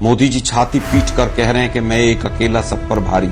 मोदी जी छाती पीट कर कह रहे हैं कि मैं एक अकेला सब पर भारी।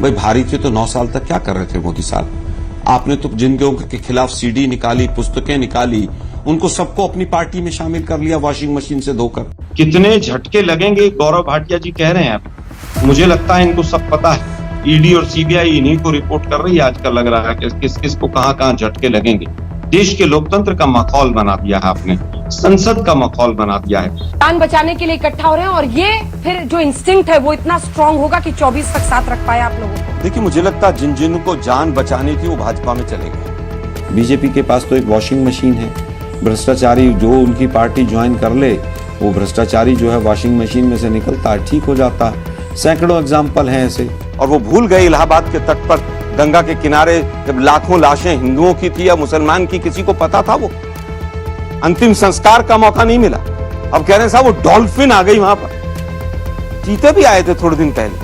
भाई भारी थे तो 9 साल तक क्या कर रहे थे मोदी साहब? आपने तो जिनके के खिलाफ सीडी निकाली, पुस्तकें निकाली, उनको सबको अपनी पार्टी में शामिल कर लिया वॉशिंग मशीन से धोकर। कितने झटके लगेंगे गौरव भाटिया जी कह रहे हैं। मुझे लगता है इनको सब पता है। ईडी और सीबीआई इन्हीं को रिपोर्ट कर रही है। आजकल लग रहा है कि किस किस को कहां झटके लगेंगे। देश के लोकतंत्र का माहौल बना दिया है आपने, संसद का माहौल बना दिया है। जान बचाने के लिए इकट्ठा हो रहे हैं और ये फिर जो इंस्टिंक्ट है वो इतना स्ट्रांग होगा कि 24 तक साथ रख पाए आप लोगों को। देखिए, मुझे लगता है जिन जिन को जान बचाने की वो भाजपा में चले गए। बीजेपी के पास तो एक वॉशिंग मशीन है। भ्रष्टाचारी जो उनकी पार्टी ज्वाइन कर ले, वो भ्रष्टाचारी जो है वॉशिंग मशीन में से निकलता है, ठीक हो जाता है। सैकड़ों एग्जाम्पल हैं ऐसे। और वो भूल गए इलाहाबाद के तट पर गंगा के किनारे जब लाखों लाशें हिंदुओं की थी या मुसलमान की, किसी को पता था? वो अंतिम संस्कार का मौका नहीं मिला। अब कह रहे हैं साहब वो डॉल्फिन आ गई वहां पर। चीते भी आए थे थोड़े दिन पहले।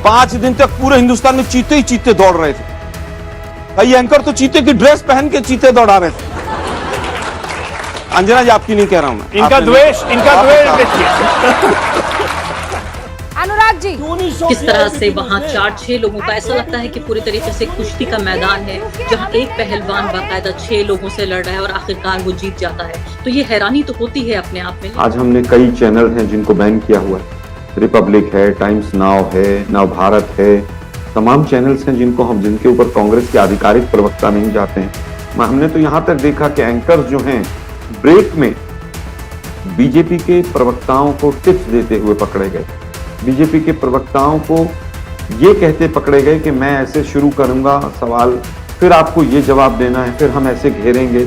5 दिन तक पूरे हिंदुस्तान में चीते ही चीते दौड़ रहे थे। कई एंकर तो चीते की ड्रेस पहन के चीते दौड़ा रहे थे। अंजना जी, आपकी नहीं कह रहा हूं मैं। इनका द्वेष देखिए। अनुराग जी, किस तरह से वहाँ 4-6 लोगों का, ऐसा लगता है कि पूरी तरीके से कुश्ती का मैदान है जहाँ एक पहलवान बाकायदा 6 लोगों से लड़ रहा है और आखिरकार वो जीत जाता है। तो ये हैरानी तो होती है अपने आप में। आज हमने कई चैनल हैं जिनको बैन किया हुआ है। रिपब्लिक है, टाइम्स नाउ है, नव भारत है, तमाम चैनल्स हैं जिनके ऊपर कांग्रेस के आधिकारिक प्रवक्ता नहीं जाते हैं। हमने तो यहाँ तक देखा कि एंकर जो हैं ब्रेक में बीजेपी के प्रवक्ताओं को टिप्स देते हुए पकड़े गए। बीजेपी के प्रवक्ताओं को ये कहते पकड़े गए कि मैं ऐसे शुरू करूंगा सवाल, फिर आपको ये जवाब देना है, फिर हम ऐसे घेरेंगे।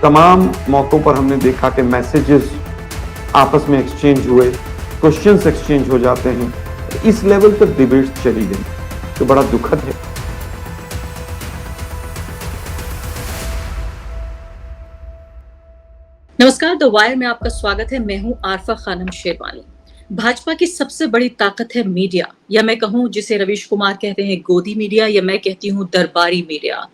तमाम मौकों पर हमने देखा कि मैसेजेस आपस में एक्सचेंज हुए, क्वेश्चंस एक्सचेंज हो जाते हैं। इस लेवल तक डिबेट्स चली गई, तो बड़ा दुखद है। नमस्कार, द वायर में आपका स्वागत है। मैं हूं आरफा खानम शेरवानी। भाजपा की सबसे बड़ी ताकत है मीडिया, या मैं कहूं जिसे रवीश कुमार कहते हैं गोदी मीडिया, या मैं कहती हूं दरबारी मीडिया।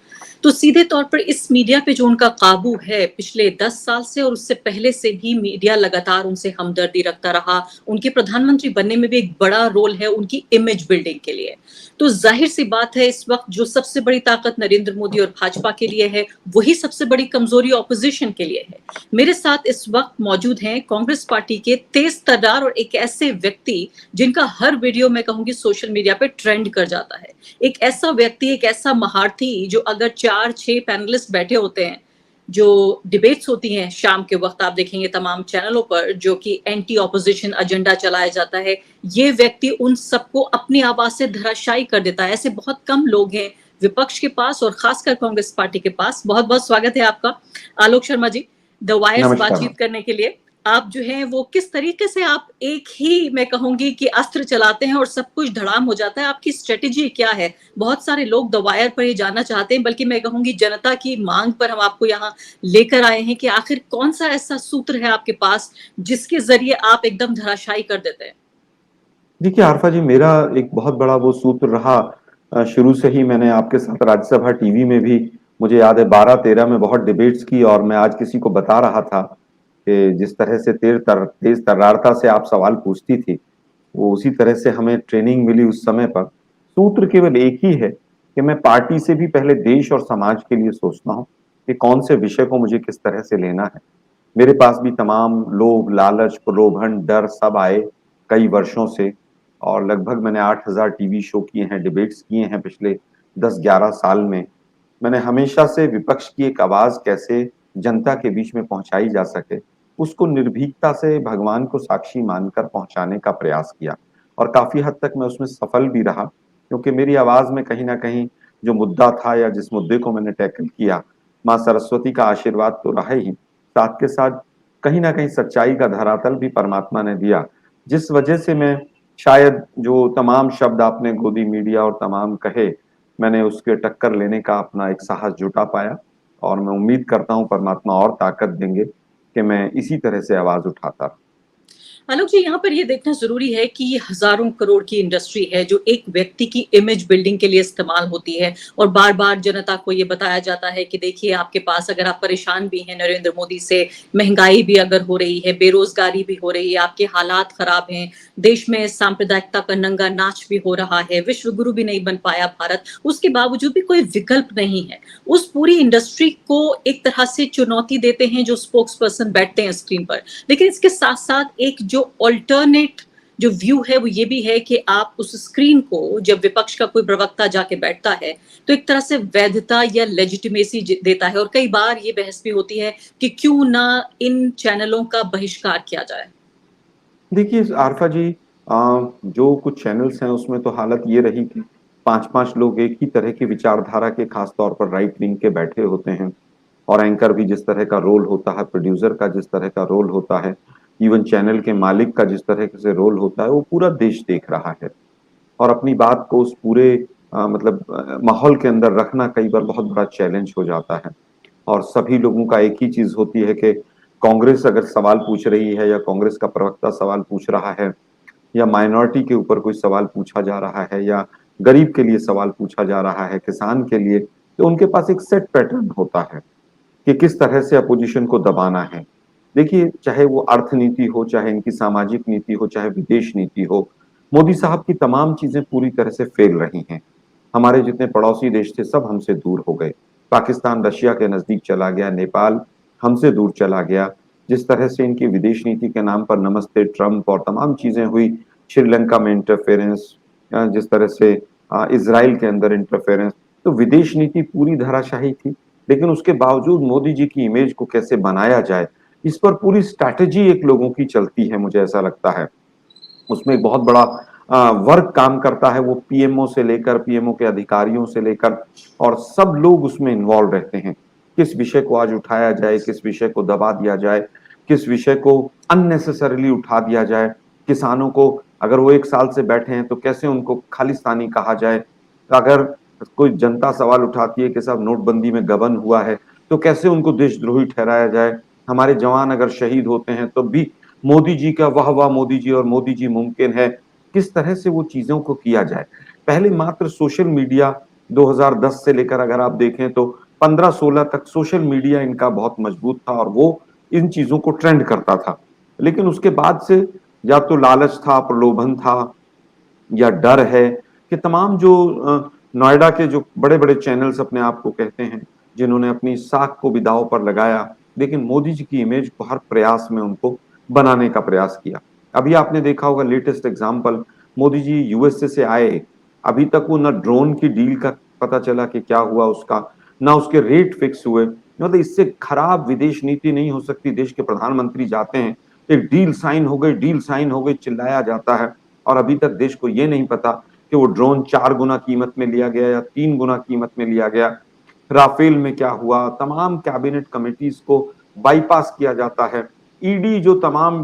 तो सीधे तौर पर इस मीडिया पे जो उनका काबू है पिछले 10 साल से और उससे पहले से भी मीडिया लगातार उनसे हमदर्दी रखता रहा। उनके प्रधानमंत्री बनने में भी एक बड़ा रोल है उनकी इमेज बिल्डिंग के लिए। तो जाहिर सी बात है इस वक्त जो सबसे बड़ी ताकत नरेंद्र मोदी और भाजपा के लिए है, वही सबसे बड़ी कमजोरी ऑपोजिशन के लिए है। मेरे साथ इस वक्त मौजूद हैं कांग्रेस पार्टी के तेज तर्रार और एक ऐसे व्यक्ति जिनका हर वीडियो मैं कहूंगी सोशल मीडिया पे ट्रेंड कर जाता है। एक ऐसा व्यक्ति, एक ऐसा महारथी जो अगर 4-6 पैनलिस्ट बैठे होते हैं, जो डिबेट्स होती हैं शाम के वक्त आप देखेंगे तमाम चैनलों पर, जो कि एंटी ऑपोजिशन एजेंडा चलाया जाता है, ये व्यक्ति उन सबको अपनी आवाज से धराशायी कर देता है। ऐसे बहुत कम लोग हैं विपक्ष के पास और खासकर कांग्रेस पार्टी के पास। बहुत बहुत स्वागत है आपका आलोक शर्मा जी द वायर से बातचीत करने के लिए। आप जो हैं वो किस तरीके से आप एक ही मैं कहूंगी कि अस्त्र चलाते हैं और सब कुछ धड़ाम हो जाता है, आपकी स्ट्रेटेजी क्या है? बहुत सारे लोग द वायर पर ये जानना चाहते हैं, बल्कि मैं कहूंगी जनता की मांग पर हम आपको यहाँ लेकर आए हैं कि आखिर कौन सा ऐसा सूत्र है आपके पास जिसके जरिए आप एकदम धराशायी कर देते हैं? देखिए आरफा जी, मेरा एक बहुत बड़ा वो सूत्र रहा शुरू से ही। मैंने आपके साथ राज्यसभा टीवी में भी, मुझे याद है 12-13 में बहुत डिबेट्स की, और मैं आज किसी को बता रहा था कि जिस तरह से तेज तर्रारता से आप सवाल पूछती थी, वो उसी तरह से हमें ट्रेनिंग मिली उस समय पर। सूत्र केवल एक ही है कि मैं पार्टी से भी पहले देश और समाज के लिए सोचता हूँ कि कौन से विषय को मुझे किस तरह से लेना है। मेरे पास भी तमाम लोभ, लालच, प्रलोभन, डर सब आए कई वर्षों से, और लगभग मैंने 8000 टीवी शो किए हैं, डिबेट्स किए हैं पिछले 10-11 साल में। मैंने हमेशा से विपक्ष की एक आवाज कैसे जनता के बीच में पहुंचाई जा सके, उसको निर्भीकता से भगवान को साक्षी मानकर पहुंचाने का प्रयास किया, और काफी हद तक मैं उसमें सफल भी रहा, क्योंकि मेरी आवाज में कहीं ना कहीं जो मुद्दा था या जिस मुद्दे को मैंने टैकल किया, माँ सरस्वती का आशीर्वाद तो रहा ही, साथ के साथ कहीं ना कहीं सच्चाई का धरातल भी परमात्मा ने दिया, जिस वजह से मैं शायद जो तमाम शब्द आपने गोदी मीडिया और तमाम कहे, मैंने उसके टक्कर लेने का अपना एक साहस जुटा पाया। और मैं उम्मीद करता हूं परमात्मा और ताकत देंगे कि मैं इसी तरह से आवाज उठाता। आलोक जी, यहाँ पर ये देखना जरूरी है कि ये हजारों करोड़ की इंडस्ट्री है जो एक व्यक्ति की इमेज बिल्डिंग के लिए इस्तेमाल होती है, और बार बार जनता को ये बताया जाता है कि देखिए आपके पास, अगर आप परेशान भी हैं नरेंद्र मोदी से, महंगाई भी अगर हो रही है, बेरोजगारी भी हो रही है, आपके हालात खराब हैं, देश में सांप्रदायिकता का नंगा नाच भी हो रहा है, विश्व गुरु भी नहीं बन पाया भारत, उसके बावजूद भी कोई विकल्प नहीं है। उस पूरी इंडस्ट्री को एक तरह से चुनौती देते हैं जो स्पोक्स पर्सन बैठते हैं स्क्रीन पर। लेकिन इसके साथ साथ एक जो ऑल्टरनेट जो व्यू है वो ये भी है कि आप उस स्क्रीन को, जब विपक्ष का कोई प्रवक्ता जाके बैठता है, तो एक तरह से वैधता या लेजिटिमेसी देता है। और कई बार ये बहस भी होती है कि क्यों ना इन चैनलों का बहिष्कार किया जाए। देखिए आरफा जी, जो कुछ चैनल्स हैं उसमें तो हालत ये रही कि पांच पांच लोग एक ही तरह की विचारधारा के, खास तौर पर राइट विंग के, बैठे होते हैं। और एंकर भी जिस तरह का रोल होता है, प्रोड्यूसर का जिस तरह का रोल होता है, इवन चैनल के मालिक का जिस तरह से रोल होता है, वो पूरा देश देख रहा है। और अपनी बात को उस पूरे माहौल के अंदर रखना कई बार बहुत बड़ा चैलेंज हो जाता है। और सभी लोगों का एक ही चीज होती है कि कांग्रेस अगर सवाल पूछ रही है, या कांग्रेस का प्रवक्ता सवाल पूछ रहा है, या माइनॉरिटी के ऊपर कोई सवाल पूछा जा रहा है, या गरीब के लिए सवाल पूछा जा रहा है, किसान के लिए, तो उनके पास एक सेट पैटर्न होता है कि किस तरह से अपोजिशन को दबाना है। देखिए, चाहे वो अर्थनीति हो, चाहे इनकी सामाजिक नीति हो, चाहे विदेश नीति हो, मोदी साहब की तमाम चीजें पूरी तरह से फेल रही हैं। हमारे जितने पड़ोसी देश थे सब हमसे दूर हो गए। पाकिस्तान रशिया के नजदीक चला गया, नेपाल हमसे दूर चला गया। जिस तरह से इनकी विदेश नीति के नाम पर नमस्ते ट्रंप और तमाम चीजें हुई, श्रीलंका में इंटरफेरेंस, जिस तरह से इसराइल के अंदर इंटरफेरेंस, तो विदेश नीति पूरी धराशाही थी। लेकिन उसके बावजूद मोदी जी की इमेज को कैसे बनाया जाए, इस पर पूरी स्ट्रैटेजी एक लोगों की चलती है, मुझे ऐसा लगता है। उसमें एक बहुत बड़ा वर्क काम करता है, वो पीएमओ से लेकर, पीएमओ के अधिकारियों से लेकर, और सब लोग उसमें इन्वॉल्व रहते हैं। किस विषय को आज उठाया जाए, किस विषय को दबा दिया जाए, किस विषय को अननेसेसरीली उठा दिया जाए। किसानों को, अगर वो एक साल से बैठे हैं तो कैसे उनको खालिस्तानी कहा जाए। अगर कोई जनता सवाल उठाती है कि साहब नोटबंदी में गबन हुआ है, तो कैसे उनको देशद्रोही ठहराया जाए। हमारे जवान अगर शहीद होते हैं तो भी मोदी जी का वाह वाह मोदी जी और मोदी जी मुमकिन है, किस तरह से वो चीजों को किया जाए। पहले मात्र सोशल मीडिया 2010 से लेकर अगर आप देखें तो 15-16 तक सोशल मीडिया इनका बहुत मजबूत था और वो इन चीजों को ट्रेंड करता था। लेकिन उसके बाद से या तो लालच था, प्रलोभन था, या डर है कि तमाम जो नोएडा के जो बड़े बड़े चैनल्स अपने आप को कहते हैं, जिन्होंने अपनी साख को भी दांव पर लगाया, लेकिन मोदी जी की इमेज को हर प्रयास में उनको बनाने का प्रयास किया। अभी आपने देखा होगा latest example, Modi ji USA से आए, अभी तक वो न ड्रोन की डील का पता चला कि क्या हुआ उसका, ना उसके रेट फिक्स हुए। मतलब इससे खराब विदेश नीति नहीं हो सकती। देश के प्रधानमंत्री जाते हैं, एक डील साइन हो गई, डील साइन हो गई, चिल्लाया जाता है, और अभी तक देश को ये नहीं पता कि वो ड्रोन 4 गुना कीमत में लिया गया या 3 गुना कीमत में लिया गया। राफेल में क्या हुआ, तमाम कैबिनेट कमेटीज को बाईपास किया जाता है। ईडी जो तमाम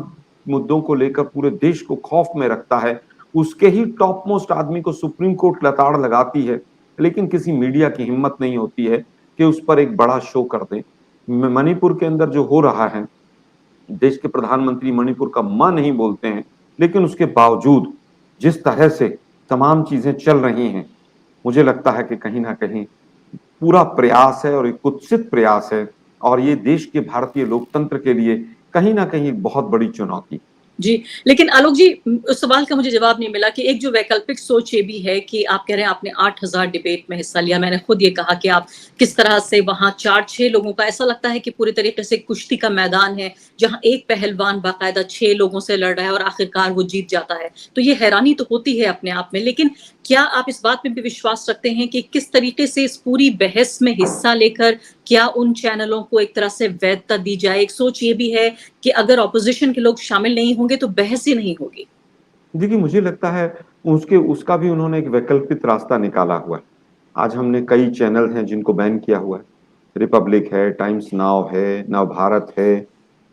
मुद्दों को लेकर पूरे देश को खौफ में रखता है, उसके ही टॉप मोस्ट आदमी को सुप्रीम कोर्ट लताड़ लगाती है। लेकिन किसी मीडिया की हिम्मत नहीं होती है कि उस पर एक बड़ा शो कर दे। मणिपुर के अंदर जो हो रहा है, देश के प्रधानमंत्री मणिपुर का मां नहीं बोलते हैं, लेकिन उसके बावजूद जिस तरह से तमाम चीजें चल रही हैं, मुझे लगता है कि कहीं ना कहीं पूरा प्रयास है और एक कुत्सित प्रयास है, और ये देश के भारतीय लोकतंत्र के लिए कहीं ना कहीं बहुत बड़ी चुनौती। जी, लेकिन आलोक जी, उस सवाल का मुझे जवाब नहीं मिला कि एक जो वैकल्पिक सोच ये भी है कि आप कह रहे हैं आपने 8000 डिबेट में हिस्सा लिया, मैंने खुद ये कहा कि आप किस तरह से वहां 4-6 लोगों का, ऐसा लगता है कि पूरी तरीके से कुश्ती का मैदान है जहां एक पहलवान बाकायदा 6 लोगों से लड़ रहा है और आखिरकार वो जीत जाता है। तो ये हैरानी तो होती है अपने आप में, लेकिन क्या आप इस बात में भी विश्वास रखते हैं कि किस तरीके से इस पूरी बहस में हिस्सा लेकर क्या उन चैनलों को एक तरह से वैधता दी जाए? एक सोच ये भी है कि अगर ऑपोजिशन के लोग शामिल नहीं होंगे तो बहस ही नहीं होगी। देखिए, मुझे लगता है उसका भी उन्होंने एक वैकल्पिक रास्ता निकाला हुआ है। आज हमने कई चैनल हैं जिनको बैन किया हुआ है। रिपब्लिक है, टाइम्स नाउ है, नव भारत है,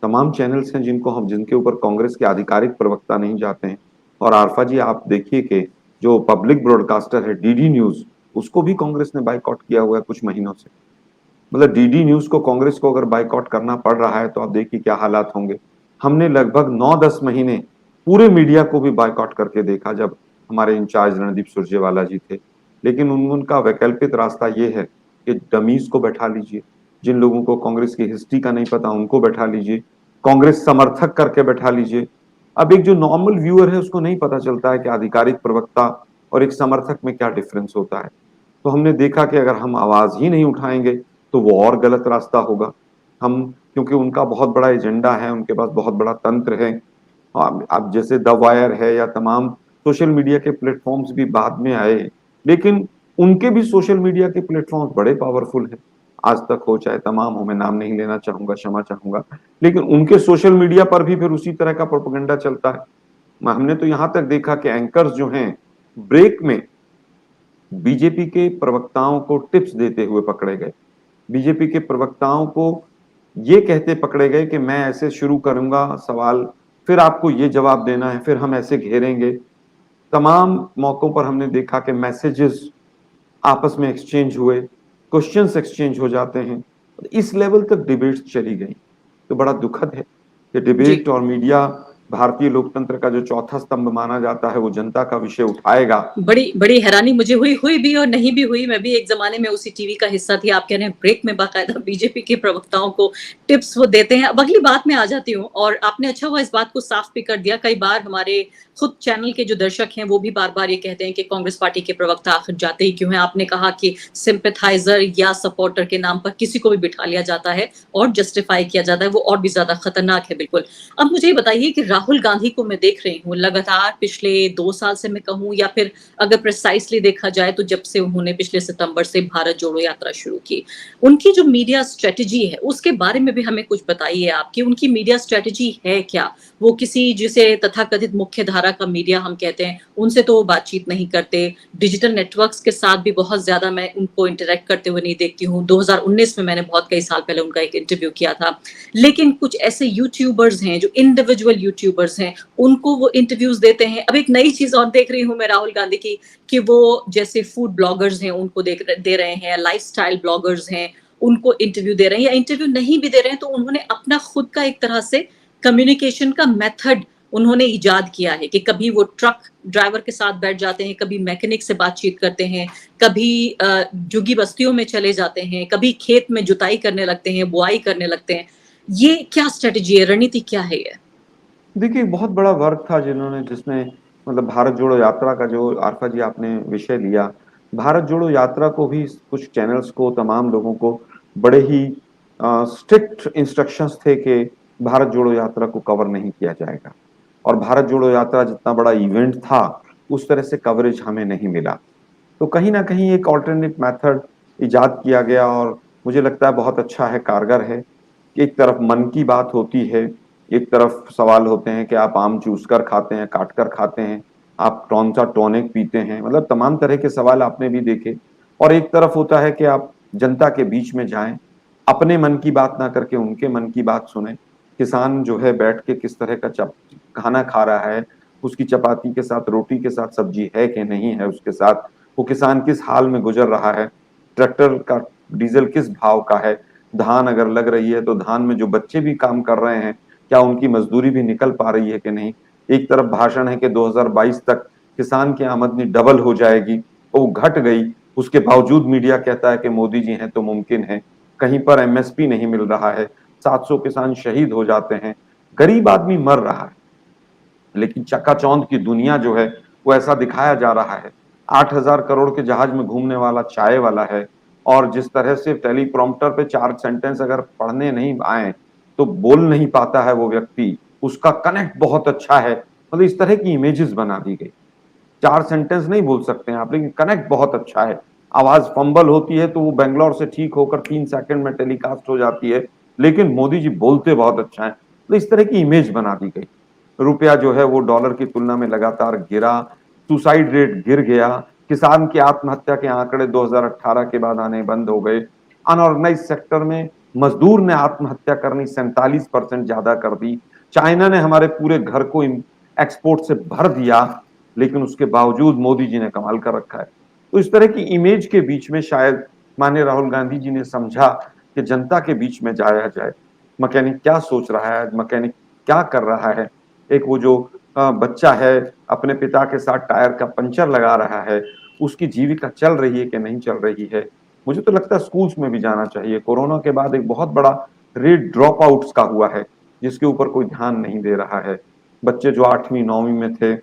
तमाम चैनल्स हैं जिनके ऊपर कांग्रेस के आधिकारिक प्रवक्ता नहीं जाते हैं। और आरफा जी, आप देखिए कि जो पब्लिक ब्रॉडकास्टर है डीडी न्यूज, उसको भी कांग्रेस ने बाइकआउट किया हुआ है कुछ महीनों से। मतलब डीडी न्यूज को, कांग्रेस को अगर बाइकआउट करना पड़ रहा है तो आप देखिए क्या हालात होंगे। हमने लगभग 9-10 महीने पूरे मीडिया को भी बायकॉट करके देखा जब हमारे इंचार्ज रणदीप सुरजेवाला जी थे। लेकिन उनका वैकल्पिक रास्ता ये है कि डमीज को बैठा लीजिए, जिन लोगों को कांग्रेस की हिस्ट्री का नहीं पता उनको बैठा लीजिए, कांग्रेस समर्थक करके बैठा लीजिए। अब एक जो नॉर्मल व्यूअर है उसको नहीं पता चलता है कि आधिकारिक प्रवक्ता और एक समर्थक में क्या डिफरेंस होता है। तो हमने देखा कि अगर हम आवाज ही नहीं उठाएंगे तो वो और गलत रास्ता होगा। हम, क्योंकि उनका बहुत बड़ा एजेंडा है, उनके पास बहुत बड़ा तंत्र है। अब जैसे द वायर है या तमाम सोशल मीडिया के प्लेटफॉर्म्स भी बाद में आए, लेकिन उनके भी सोशल मीडिया के प्लेटफॉर्म्स बड़े पावरफुल हैं। आज तक हो चाहे तमाम हो, मैं नाम नहीं लेना चाहूंगा, क्षमा चाहूंगा, लेकिन उनके सोशल मीडिया पर भी फिर उसी तरह का प्रोपेगेंडा चलता है। हमने तो यहां तक देखा कि एंकर्स जो हैं ब्रेक में बीजेपी के प्रवक्ताओं को टिप्स देते हुए पकड़े गए, बीजेपी के प्रवक्ताओं को ये कहते पकड़े गए कि मैं ऐसे शुरू करूंगा सवाल, फिर आपको ये जवाब देना है, फिर हम ऐसे घेरेंगे। तमाम मौकों पर हमने देखा कि मैसेजेस आपस में एक्सचेंज हुए, क्वेश्चंस एक्सचेंज हो जाते हैं। इस लेवल तक डिबेट्स चली गई। तो बड़ा दुखद है कि डिबेट और मीडिया भारतीय लोकतंत्र का जो चौथा स्तंभ माना जाता है वो जनता का विषय उठाएगा। बड़ी बड़ी हैरानी मुझे हुई भी और नहीं भी हुई। मैं भी एक जमाने में उसी टीवी का हिस्सा थी। आप कह रहे हैं ब्रेक में बाकायदा बीजेपी के प्रवक्ताओं को टिप्स वो देते हैं। अब अगली बात में आ जाती हूँ, और आपने अच्छा हुआ इस बात को साफ भी कर दिया। कई बार हमारे खुद चैनल के जो दर्शक हैं वो भी बार बार ये कहते हैं कि कांग्रेस पार्टी के प्रवक्ता आखिर जाते ही क्यों हैं। आपने कहा कि सिंपैथाइजर या सपोर्टर के नाम पर किसी को भी बिठा लिया जाता है और जस्टिफाई किया जाता है, वो और भी ज्यादा खतरनाक है। बिल्कुल। अब मुझे ये बताइए कि राहुल गांधी को मैं देख रही हूँ लगातार पिछले 2 साल से मैं कहूँ, या फिर अगर प्रिसाइसली देखा जाए तो जब से उन्होंने पिछले सितंबर से भारत जोड़ो यात्रा शुरू की, उनकी जो मीडिया स्ट्रेटजी है उसके बारे में भी हमें कुछ बताइए आप कि उनकी मीडिया स्ट्रेटजी है क्या। वो किसी जिसे तथाकथित मुख्य धारा का मीडिया हम कहते हैं उनसे तो वो बातचीत नहीं करते। डिजिटल नेटवर्क्स के साथ भी बहुत ज्यादा मैं उनको इंटरेक्ट करते हुए नहीं देखती हूँ। 2019 में मैंने बहुत कई साल पहले उनका एक इंटरव्यू किया था। लेकिन कुछ ऐसे यूट्यूबर्स हैं जो इंडिविजुअल यूट्यूबर्स हैं, उनको वो इंटरव्यूज देते हैं। अब एक नई चीज और देख रही हूँ मैं राहुल गांधी की, कि वो जैसे फूड ब्लॉगर्स हैं उनको दे रहे हैं, लाइफस्टाइल ब्लॉगर्स हैं उनको इंटरव्यू दे रहे हैं, या इंटरव्यू नहीं भी दे रहे हैं तो उन्होंने अपना खुद का एक तरह से कम्युनिकेशन का मेथड उन्होंने इजाद किया है कि कभी वो ट्रक ड्राइवर के साथ बैठ जाते हैं, कभी मैकेनिक से बातचीत करते हैं, कभी जुगी बस्तियों में चले जाते हैं, कभी खेत में जुताई करने लगते हैं, बुआई करने लगते हैं। ये क्या स्ट्रेटजी है, रणनीति क्या है ये? देखिए, बहुत बड़ा वर्ग था जिसने मतलब भारत जोड़ो यात्रा का जो आरफा जी आपने विषय लिया, भारत जोड़ो यात्रा को भी कुछ चैनल्स को, तमाम लोगों को बड़े ही स्ट्रिक्ट इंस्ट्रक्शंस थे कि भारत जोड़ो यात्रा को कवर नहीं किया जाएगा, और भारत जोड़ो यात्रा जितना बड़ा इवेंट था उस तरह से कवरेज हमें नहीं मिला। तो कहीं ना कहीं एक ऑल्टरनेट मेथड इजाद किया गया, और मुझे लगता है बहुत अच्छा है, कारगर है। एक तरफ मन की बात होती है, एक तरफ सवाल होते हैं कि आप आम चूस कर खाते हैं, काट कर खाते हैं, आप कौन सा टॉनिक पीते हैं, मतलब तमाम तरह के सवाल आपने भी देखे। और एक तरफ होता है कि आप जनता के बीच में जाएं, अपने मन की बात ना करके उनके मन की बात सुने। किसान जो है बैठ के किस तरह का खाना खा रहा है, उसकी चपाती के साथ, रोटी के साथ सब्जी है कि नहीं है उसके साथ, वो किसान किस हाल में गुजर रहा है, ट्रैक्टर का डीजल किस भाव का है, धान अगर लग रही है तो धान में जो बच्चे भी काम कर रहे हैं क्या उनकी मजदूरी भी निकल पा रही है कि नहीं। एक तरफ भाषण है कि 2022 तक किसान की आमदनी डबल हो जाएगी, वो घट गई, उसके बावजूद मीडिया कहता है कि मोदी जी हैं तो मुमकिन है। कहीं पर एमएसपी नहीं मिल रहा है, 700 किसान शहीद हो जाते हैं, गरीब आदमी मर रहा है, लेकिन चकाचौंध की दुनिया जो है वो ऐसा दिखाया जा रहा है। 8,000 करोड़ के जहाज में घूमने वाला चाय वाला है, और जिस तरह से टेलीप्रॉम्प्टर पे 4 सेंटेंस अगर पढ़ने नहीं आए तो बोल नहीं पाता है वो व्यक्ति, उसका कनेक्ट बहुत अच्छा है, मतलब इस तरह की इमेजेस बना दी गई। 4 सेंटेंस नहीं बोल सकते हैं आप, लेकिन कनेक्ट बहुत अच्छा है। आवाज फंबल होती है तो वो बेंगलोर से ठीक होकर 3 सेकंड में टेलीकास्ट हो जाती है, लेकिन मोदी जी बोलते बहुत अच्छा है, तो इस तरह की इमेज बना दी गई। रुपया जो है वो डॉलर की तुलना में लगातार गिरा, सुसाइड रेट गिर गया, किसान की आत्महत्या के आंकड़े 2018 के बाद आने बंद हो गए, अनऑर्गेनाइज सेक्टर में मजदूर ने आत्महत्या करनी 47% ज्यादा कर दी, चाइना ने हमारे पूरे घर को एक्सपोर्ट से भर दिया, लेकिन उसके बावजूद मोदी जी ने कमाल कर रखा है। तो इस तरह की इमेज के बीच में शायद माननीय राहुल गांधी जी ने समझा कि जनता के बीच में जाया जाए, मैकेनिक क्या सोच रहा है, मैकेनिक क्या कर रहा है। एक वो जो बच्चा है, अपने पिता के साथ टायर का पंचर लगा रहा है, उसकी जीविका चल रही है कि नहीं चल रही है। मुझे तो लगता है स्कूल्स में भी जाना चाहिए। कोरोना के बाद एक बहुत बड़ा रेट ड्रॉप आउट्स का हुआ है, जिसके ऊपर कोई ध्यान नहीं दे रहा है। बच्चे जो 8वीं 9वीं में थे,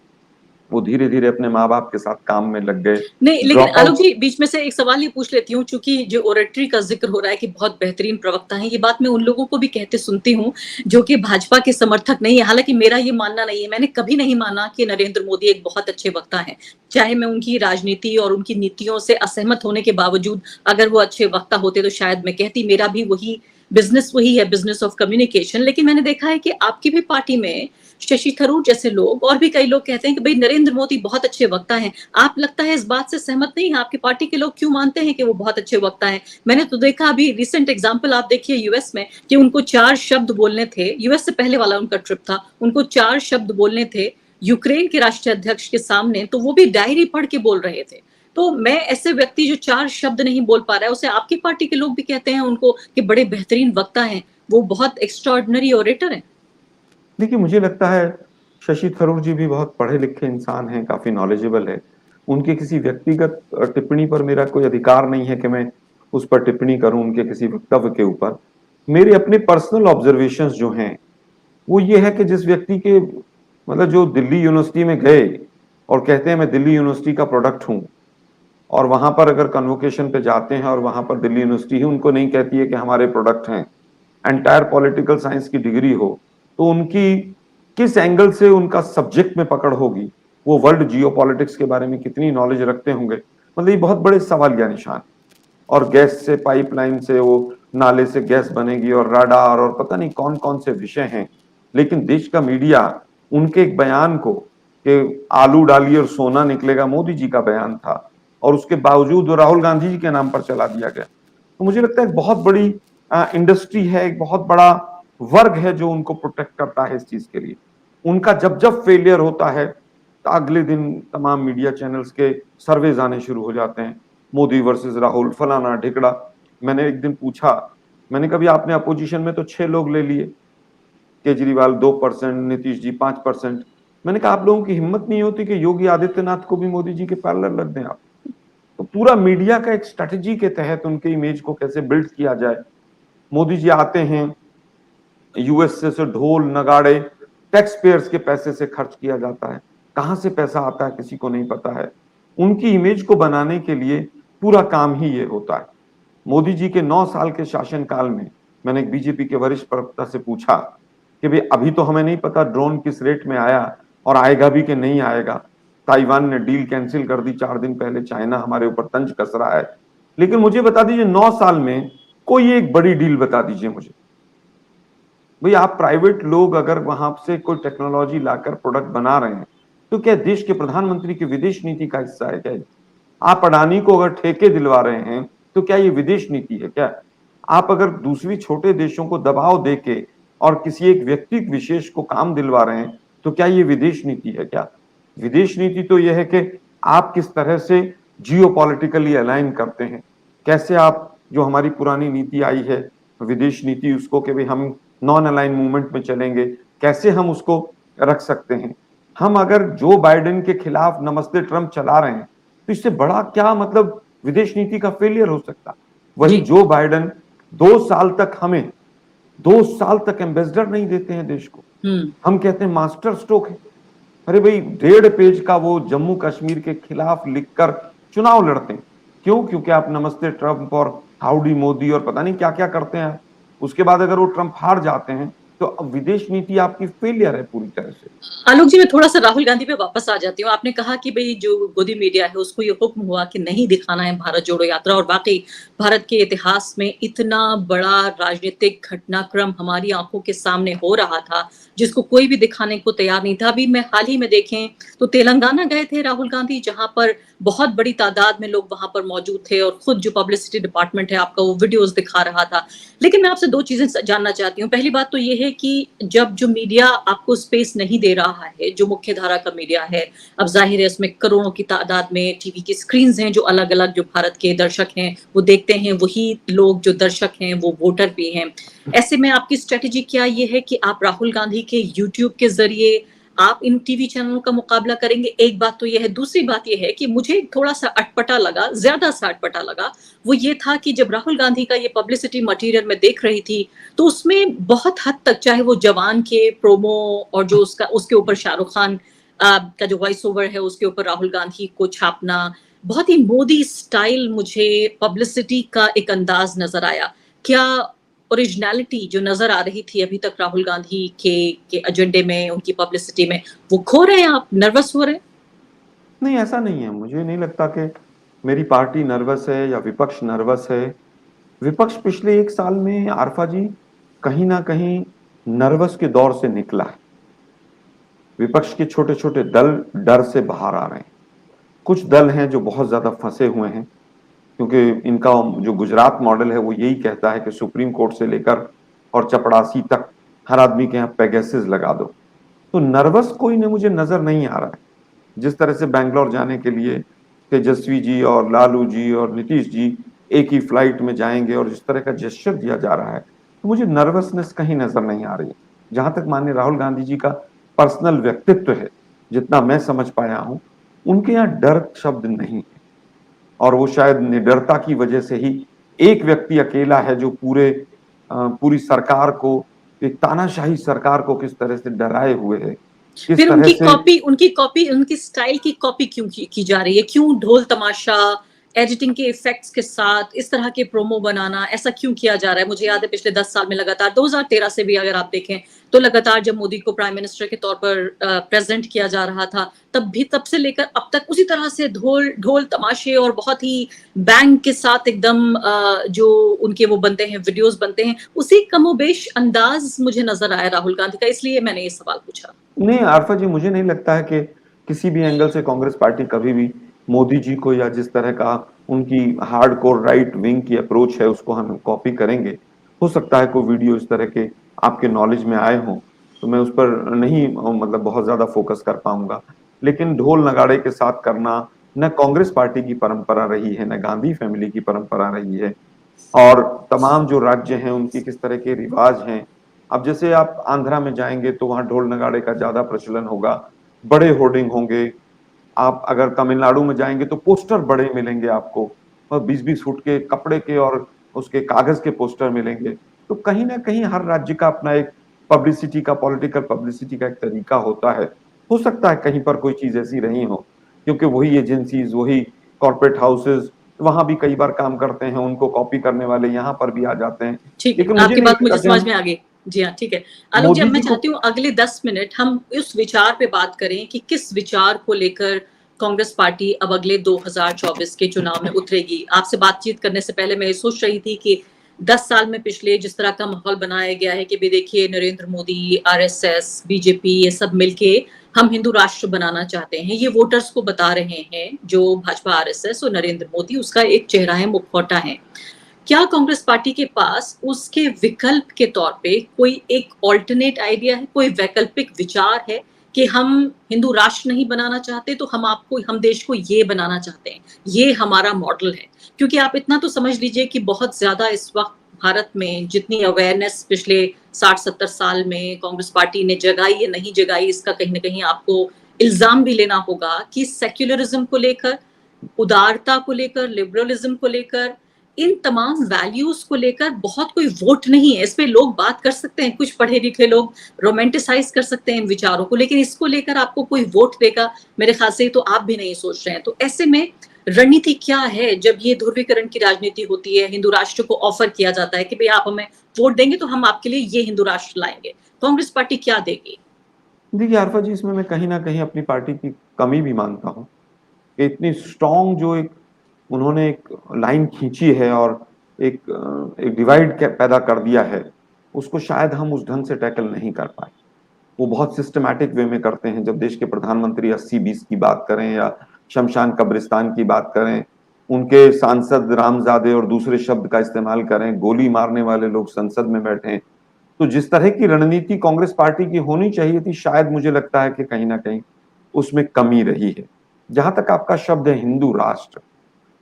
वो धीरे धीरे अपने माँ बाप के साथ काम में लग गए। नहीं, लेकिन ड्रॉप आलोक आउट जी, बीच में से एक सवाल ये पूछ लेती हूँ, चूंकि जो ओरेटरी का जिक्र हो रहा है कि बहुत बेहतरीन प्रवक्ता हैं, ये बात मैं उन लोगों को भी कहते सुनती हूँ जो कि भाजपा के समर्थक नहीं है। हालांकि मेरा ये मानना नहीं है, मैंने कभी नहीं माना कि नरेंद्र मोदी एक बहुत अच्छे वक्ता हैं, चाहे मैं उनकी राजनीति और उनकी नीतियों से असहमत होने के बावजूद अगर वो अच्छे वक्ता होते तो शायद मैं कहती, मेरा भी वही है, बिजनेस ऑफ कम्युनिकेशन। लेकिन मैंने देखा है कि आपकी भी पार्टी में शशि थरूर जैसे लोग और भी कई लोग कहते हैं कि भाई नरेंद्र मोदी बहुत अच्छे वक्ता हैं। आप लगता है इस बात से सहमत नहीं है? आपकी पार्टी के लोग क्यों मानते हैं कि वो बहुत अच्छे वक्ता हैं? मैंने तो देखा अभी रिसेंट एग्जांपल आप देखिए यूएस में कि उनको 4 शब्द बोलने थे, यूएस से पहले वाला उनका ट्रिप था, उनको 4 शब्द बोलने थे यूक्रेन के राष्ट्रीय अध्यक्ष के सामने, तो वो भी डायरी पढ़ के बोल रहे थे। तो मैं ऐसे व्यक्ति जो 4 शब्द नहीं बोल पा रहा है, उसे आपकी पार्टी के लोग भी कहते हैं उनको कि बड़े बेहतरीन वक्ता हैं, वो बहुत एक्स्ट्राऑर्डिनरी ओरेटर हैं। देखिए, मुझे लगता है शशि थरूर जी भी बहुत पढ़े लिखे इंसान हैं, काफी नॉलेजेबल है। उनके किसी व्यक्तिगत टिप्पणी पर मेरा कोई अधिकार नहीं है कि मैं उस पर टिप्पणी करूं उनके किसी वक्तव्य के ऊपर। मेरे अपने पर्सनल ऑब्जर्वेशंस जो हैं वो ये है कि जिस व्यक्ति के मतलब जो दिल्ली यूनिवर्सिटी में गए और कहते हैं मैं दिल्ली यूनिवर्सिटी का प्रोडक्ट हूं, और वहां पर अगर कन्वोकेशन पे जाते हैं और वहां पर दिल्ली यूनिवर्सिटी ही उनको नहीं कहती है कि हमारे प्रोडक्ट हैं, एंटायर पॉलिटिकल साइंस की डिग्री हो, तो उनकी किस एंगल से उनका सब्जेक्ट में पकड़ होगी, वो वर्ल्ड जियोपॉलिटिक्स के बारे में कितनी नॉलेज रखते होंगे, मतलब ये बहुत बड़े सवालिया निशान। और गैस से, पाइपलाइन से, वो नाले से गैस बनेगी और राडार और पता नहीं कौन कौन से विषय हैं। लेकिन देश का मीडिया उनके एक बयान को कि आलू डालिए और सोना निकलेगा, मोदी जी का बयान था, और उसके बावजूद वो राहुल गांधी जी के नाम पर चला दिया गया। तो मुझे लगता है एक बहुत बड़ी इंडस्ट्री है, एक बहुत बड़ा वर्ग है जो उनको प्रोटेक्ट करता है इस चीज के लिए। उनका जब जब फेलियर होता है तो अगले दिन तमाम मीडिया चैनल्स के सर्वेज आने शुरू हो जाते हैं, मोदी वर्सेस राहुल, फलाना ढिकड़ा। मैंने एक दिन पूछा, मैंने कभी आपने अपोजिशन में तो 6 लोग ले लिए, केजरीवाल 2%, नीतीश जी 5%। मैंने कहा आप लोगों की हिम्मत नहीं होती कि योगी आदित्यनाथ को भी मोदी जी के पैरेलल रख दें आप? तो पूरा मीडिया का एक स्ट्रेटेजी के तहत उनके इमेज को कैसे बिल्ड किया जाए। मोदी जी आते हैं, यूएस से ढोल नगाड़े टैक्स पेयर्स के पैसे से खर्च किया जाता है, कहां से पैसा आता है किसी को नहीं पता है। उनकी इमेज को बनाने के लिए पूरा काम ही ये होता है। मोदी जी के 9 साल के शासनकाल में मैंने एक बीजेपी के वरिष्ठ प्रवक्ता से पूछा कि भाई अभी तो हमें नहीं पता ड्रोन किस रेट में आया और आएगा भी कि नहीं आएगा। ताइवान ने डील कैंसिल कर दी 4 दिन पहले, चाइना हमारे ऊपर तंज कस रहा है, लेकिन मुझे बता दीजिए 9 साल में कोई एक बड़ी डील बता दीजिए मुझे। भाई आप प्राइवेट लोग अगर वहां से कोई टेक्नोलॉजी लाकर प्रोडक्ट बना रहे हैं तो क्या देश के प्रधानमंत्री की विदेश नीति का हिस्सा है क्या? आप अडानी को अगर ठेके दिलवा रहे हैं तो क्या ये विदेश नीति है क्या? आप अगर दूसरी छोटे देशों को दबाव देके और किसी एक व्यक्ति विशेष को काम दिलवा रहे हैं तो क्या ये विदेश नीति है क्या? विदेश नीति तो यह है कि आप किस तरह से जियोपॉलिटिकली अलाइन करते हैं, कैसे आप जो हमारी पुरानी नीति आई है विदेश नीति, उसको कि भाई हम नॉन अलाइन मूवमेंट में चलेंगे, कैसे हम उसको रख सकते हैं। हम अगर जो बाइडेन के खिलाफ नमस्ते ट्रंप चला रहे हैं तो इससे बड़ा क्या मतलब विदेश नीति का फेलियर हो सकता। वही जो बाइडेन 2 साल तक हमें 2 साल तक एम्बेसडर नहीं देते हैं देश को, हम कहते हैं मास्टर स्ट्रोक है। अरे भाई 1.5 पेज का वो जम्मू कश्मीर के खिलाफ लिखकर चुनाव लड़ते हैं, क्यों? क्योंकि आप नमस्ते ट्रंप और हाउडी मोदी और पता नहीं क्या क्या करते हैं। उसके बाद अगर वो ट्रंप हार जाते हैं तो अब विदेश नीति आपकी फेलियर है पूरी तरह से। आलोक जी, मैं थोड़ा सा राहुल गांधी पे वापस आ जाती हूँ। आपने कहा कि भाई जो गोदी मीडिया है उसको ये हुक्म हुआ कि नहीं दिखाना है भारत जोड़ो यात्रा, और वाकई भारत के इतिहास में इतना बड़ा राजनीतिक घटनाक्रम हमारी आंखों के सामने हो रहा था जिसको कोई भी दिखाने को तैयार नहीं था। अभी मैं हाल ही में देखें तो तेलंगाना गए थे राहुल गांधी, जहां पर बहुत बड़ी तादाद में लोग वहां पर मौजूद थे और खुद जो पब्लिसिटी डिपार्टमेंट है आपका वो वीडियोस दिखा रहा था। लेकिन मैं आपसे 2 चीजें जानना चाहती हूँ। पहली बात तो ये है कि जब जो मीडिया आपको स्पेस नहीं दे रहा है, जो मुख्य धारा का मीडिया है, अब जाहिर है इसमें करोड़ों की तादाद में टीवी की स्क्रीन हैं जो अलग अलग जो भारत के दर्शक हैं वो देखते हैं, वही लोग जो दर्शक हैं वो वोटर भी हैं। ऐसे में आपकी स्ट्रेटेजी क्या ये है कि आप राहुल गांधी के यूट्यूब के जरिए आप इन टीवी चैनलों का मुकाबला करेंगे, एक बात तो यह है। दूसरी बात यह है कि मुझे थोड़ा सा अटपटा लगा, ज्यादा सा अटपटा लगा, वो ये था कि जब राहुल गांधी का ये पब्लिसिटी मटेरियल मैं देख रही थी, तो उसमें बहुत हद तक, चाहे वो जवान के प्रोमो और जो उसके ऊपर शाहरुख खान का जो वॉइस ओवर है उसके ऊपर राहुल गांधी को छापना, बहुत ही मोदी स्टाइल मुझे पब्लिसिटी का एक अंदाज नजर आया। क्या ओरिजिनलिटी जो नजर आ रही थी अभी तक राहुल गांधी के एजेंडे में, उनकी पब्लिसिटी में, वो खो रहे हैं? आप नर्वस हो रहे हैं? नहीं, ऐसा नहीं है। मुझे नहीं लगता कि मेरी पार्टी नर्वस है या विपक्ष नर्वस है। विपक्ष पिछले 1 साल में आरफा जी कहीं ना कहीं नर्वस के दौर से निकला है। विपक्ष के छोटे छोटे दल डर से बाहर आ रहे हैं। कुछ दल हैं जो बहुत ज्यादा फंसे हुए हैं, क्योंकि इनका जो गुजरात मॉडल है वो यही कहता है कि सुप्रीम कोर्ट से लेकर और चपड़ासी तक हर आदमी के यहाँ पेगासस लगा दो। तो नर्वस कोई ने मुझे नजर नहीं आ रहा है। जिस तरह से बैंगलोर जाने के लिए तेजस्वी जी और लालू जी और नीतीश जी एक ही फ्लाइट में जाएंगे और जिस तरह का जेस्चर दिया जा रहा है, तो मुझे नर्वसनेस कहीं नजर नहीं आ रही है। जहां तक माननीय राहुल गांधी जी का पर्सनल व्यक्तित्व है, जितना मैं समझ पाया हूं, उनके यहाँ डर शब्द नहीं है। और वो शायद निडरता की वजह से ही एक व्यक्ति अकेला है जो पूरी सरकार को, एक तानाशाही सरकार को किस तरह से डराए हुए है, किस फिर तरह से उनकी स्टाइल की कॉपी क्यों की जा रही है? क्यों ढोल तमाशा, एडिटिंग के इफेक्ट्स के साथ इस तरह के प्रोमो बनाना, ऐसा क्यों किया जा रहा है? मुझे याद है पिछले 10 साल में लगातार, 2013 से भी अगर आप देखें तो लगातार जब मोदी को प्राइम मिनिस्टर के तौर पर प्रेजेंट किया जा रहा था, तब से लेकर अब तक उसी तरह से ढोल तमाशे और बहुत ही बैंग के साथ एकदम जो उनके वो बनते हैं, वीडियोस बनते हैं, उसी कमोबेश अंदाज मुझे नजर आया राहुल गांधी का। इसलिए मैंने ये सवाल पूछा। नहीं आरफा जी, मुझे नहीं लगता है कि किसी भी एंगल से कांग्रेस पार्टी कभी भी मोदी जी को या जिस तरह का उनकी हार्डकोर राइट विंग की अप्रोच है उसको हम कॉपी करेंगे। हो सकता है कोई वीडियो इस तरह के आपके नॉलेज में आए हों, तो मैं उस पर नहीं मतलब बहुत ज्यादा फोकस कर पाऊंगा। लेकिन ढोल नगाड़े के साथ करना न कांग्रेस पार्टी की परंपरा रही है, न गांधी फैमिली की परंपरा रही है। और तमाम जो राज्य हैं उनकी किस तरह के रिवाज हैं। अब जैसे आप आंध्रा में जाएंगे तो वहां ढोल नगाड़े का ज्यादा प्रचलन होगा, बड़े होर्डिंग होंगे। आप अगर तमिलनाडु में जाएंगे तो पोस्टर बड़े मिलेंगे आपको, और 20-20 फुट के कपड़े के और उसके कागज के पोस्टर मिलेंगे। तो कहीं ना कहीं हर राज्य का अपना एक पब्लिसिटी का, पॉलिटिकल पब्लिसिटी का एक तरीका होता है। हो सकता है कहीं पर कोई चीज ऐसी रही हो, क्योंकि वही एजेंसीज, वही कॉर्पोरेट हाउसेज वहां भी कई बार काम करते हैं, उनको कॉपी करने वाले यहाँ पर भी आ जाते हैं। ठीक है, लेकिन मुझे आपकी नहीं बात मुझे लगता कि समझ हम में आ गई। जी हाँ, ठीक है। आलोक जी, अब मैं चाहती हूँ अगले 10 मिनट हम उस विचार पे बात करें कि किस विचार को लेकर कांग्रेस पार्टी अब अगले 2024 के चुनाव में उतरेगी। आपसे बातचीत करने से पहले मैं ये सोच रही थी कि 10 साल में पिछले जिस तरह का माहौल बनाया गया है कि भी देखिए, नरेंद्र मोदी, आरएसएस, बीजेपी, ये सब मिलके हम हिंदू राष्ट्र बनाना चाहते हैं। ये वोटर्स को बता रहे हैं, जो भाजपा, आरएसएस और नरेंद्र मोदी, उसका एक चेहरा है, मुखौटा है। क्या कांग्रेस पार्टी के पास उसके विकल्प के तौर पे कोई एक ऑल्टरनेट आइडिया है, कोई वैकल्पिक विचार है कि हम हिंदू राष्ट्र नहीं बनाना चाहते, तो हम देश को ये बनाना चाहते हैं, ये हमारा मॉडल है? क्योंकि आप इतना तो समझ लीजिए कि बहुत ज्यादा इस वक्त भारत में जितनी अवेयरनेस पिछले 60-70 साल में कांग्रेस पार्टी ने जगाई या नहीं जगाई, इसका कहीं ना कहीं आपको इल्जाम भी लेना होगा कि सेक्युलरिज्म को लेकर, उदारता को लेकर, लिबरलिज्म को लेकर, इन तमाम वैल्यूज को लेकर बहुत कोई वोट नहीं है। इस पे लोग बात कर सकते हैं, कुछ पढ़े लिखे लोग रोमांटिसाइज कर सकते हैं इन विचारों को, लेकिन इसको लेकर आपको कोई वोट देगा, मेरे ख्याल से तो आप भी नहीं सोच रहे हैं। तो ऐसे में रणनीति क्या है जब ये ध्रुवीकरण की राजनीति होती है, हिंदू राष्ट्र को ऑफर किया जाता है कि भाई आप हमें वोट देंगे तो हम आपके लिए ये हिंदू राष्ट्र लाएंगे, कांग्रेस पार्टी क्या देगी? देखिए आरफा जी, इसमें मैं कहीं ना कहीं अपनी पार्टी की कमी भी मानता हूँ कि इतनी स्ट्रॉन्ग जो एक उन्होंने एक लाइन खींची है और एक डिवाइड पैदा कर दिया है, उसको शायद हम उस ढंग से टैकल नहीं कर पाए। वो बहुत सिस्टमैटिक वे में करते हैं। जब देश के प्रधानमंत्री 80-20 की बात करें या शमशान कब्रिस्तान की बात करें, उनके सांसद रामजादे और दूसरे शब्द का इस्तेमाल करें, गोली मारने वाले लोग संसद में बैठे हैं, तो जिस तरह की रणनीति कांग्रेस पार्टी की होनी चाहिए थी, शायद मुझे लगता है कि कहीं ना कहीं उसमें कमी रही है। जहां तक आपका शब्द है हिंदू राष्ट्र,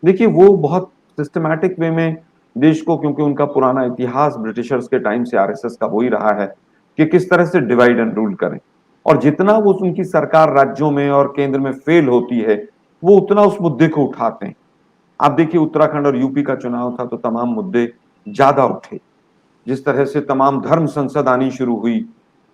देखिए वो बहुत सिस्टमैटिक वे में देश को, क्योंकि उनका पुराना इतिहास ब्रिटिशर्स के टाइम से आरएसएस का वही रहा है कि किस तरह से डिवाइड एंड रूल करें। और जितना वो उनकी सरकार राज्यों में और केंद्र में फेल होती है, वो उतना उस मुद्दे को उठाते हैं। आप देखिए उत्तराखंड और यूपी का चुनाव था तो तमाम मुद्दे ज्यादा उठे। जिस तरह से तमाम धर्म संसद आनी शुरू हुई,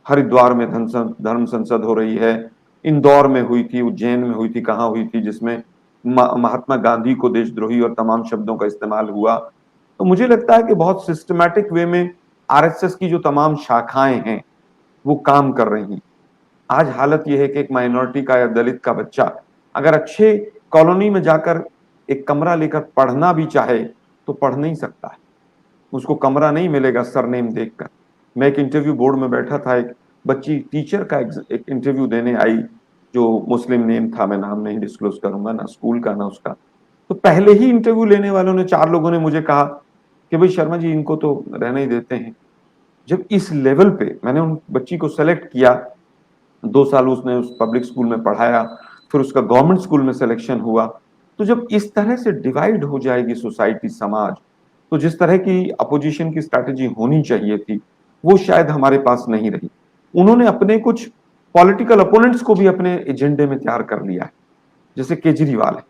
हरिद्वार में धर्म संसद हो रही है, इंदौर में हुई थी, उज्जैन में हुई थी, कहाँ हुई थी, जिसमें महात्मा गांधी को देशद्रोही और तमाम शब्दों का इस्तेमाल हुआ। तो मुझे लगता है कि बहुत सिस्टमैटिक वे में आरएसएस की जो तमाम शाखाएं हैं वो काम कर रही हैं। आज हालत यह है कि एक माइनॉरिटी का या दलित का बच्चा अगर अच्छे कॉलोनी में जाकर एक कमरा लेकर पढ़ना भी चाहे तो पढ़ नहीं सकता है, उसको कमरा नहीं मिलेगा सरनेम देखकर। मैं एक इंटरव्यू बोर्ड में बैठा था, एक बच्ची टीचर का एक इंटरव्यू देने आई जो मुस्लिम नेम था, मैं नाम नहीं डिस्क्लोज करूंगा, ना स्कूल का ना उसका। तो पहले ही इंटरव्यू लेने वालों ने 4 लोगों ने मुझे कहा कि भाई शर्मा जी इनको तो रहने ही देते हैं। जब इस लेवल पे मैंने उन बच्ची को सेलेक्ट किया, 2 साल उसने उस पब्लिक स्कूल में पढ़ाया, फिर उसका गवर्नमेंट स्कूल में सिलेक्शन हुआ। तो जब इस तरह से डिवाइड हो जाएगी सोसाइटी, समाज, तो जिस तरह की अपोजिशन की स्ट्रैटेजी होनी चाहिए थी वो शायद हमारे पास नहीं रही। उन्होंने अपने कुछ पॉलिटिकल अपोनेंट्स को भी अपने एजेंडे में तैयार कर लिया है। जैसे केजरीवाल है,